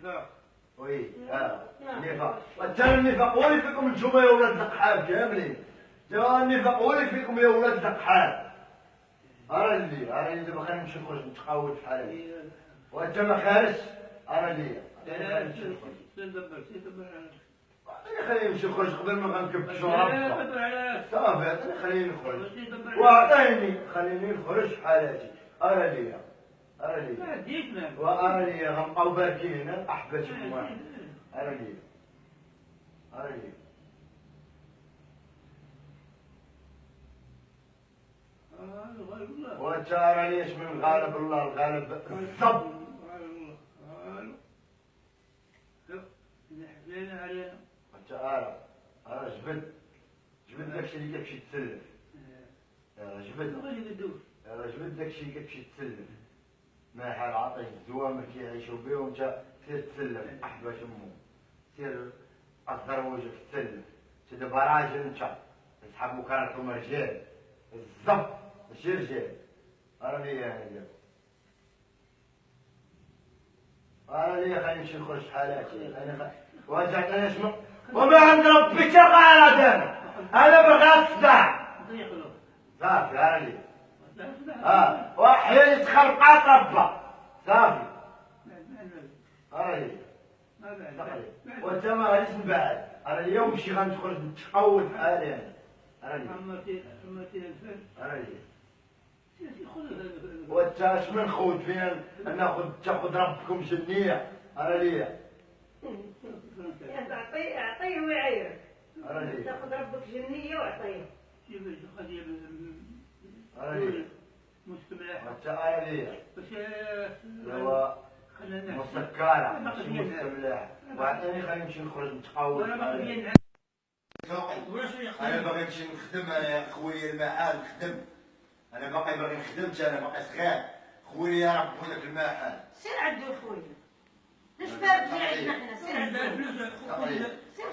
النفاق. وي النفاق، حتى النفاق هو اللي فيكم نتوما يا ولاد القحاب كاملين، تا النفاق هو اللي فيكم يا ولاد القحاب. راني دابا خلينا نمشي نخرج نتقاود في حالي، وانت ما خارجش راني خليني نمشي نخرج قبل ما غنكبشو ربك. صافي خليني نخرج وعطيني خليني نخرج في حالاتي. راني وأراني غنبقاو باركين هنا أحبتكم واحد. راني وانت راني اش من غالب الله الغالب الصب. انت جبد داكشي اللي كتمشي تسلف، جبد داكشي اللي كتمشي تسلف، ما حال عطيك الزوامل كيعيشوا بيه وانت سير تسلف احباش امو، سير اصدر وجهك تسلف، انت دابا راجل انت اصحاب كرهتهم رجال الزب ماشي رجال. راني خليني نمشي نخرج في حالاتي. واجعتني اسمع وما عند ربي تقال انا باغي اصدع صافي. راني وحياتي تخلقات ربا صافي. وانت ما غاديش نبعد. راني اليوم مشي غنخرج نتقود في حالي انا. وانت اش من خود فينا تاخذ ربكم جنيه. اعطيه ويعيرك. تاخذ ربك جنيه وعطيه. مستملح. وانت هو مسكرة ماشي مستملح. وعطيني خلينا نمشي نخرج نتقود. انا باغي نمشي نخدم يا خويا المحل نخدم. انا باغي نخدم، انا باقي صغير. خويا ربو داك المحل. سير عندو خويا. اش بارد في عندنا حنا، سير عندو.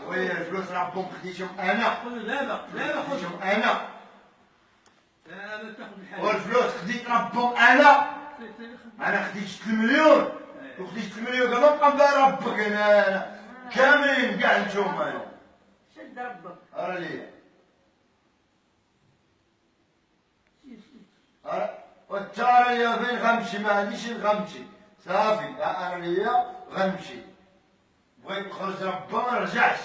خويا الفلوس ربهم خديتهم انا. خديتهم انا. والفلوس خديت ربهم انا خديت 6 مليون وخديت 6 مليون كما بقى ندار ربك. انا كاملين كاع نتوما شد ربك. والتارية فين غنمشي؟ ما عنديش غنمشي صافي. راني غنمشي، بغيت نخرج ربا ما نرجعش.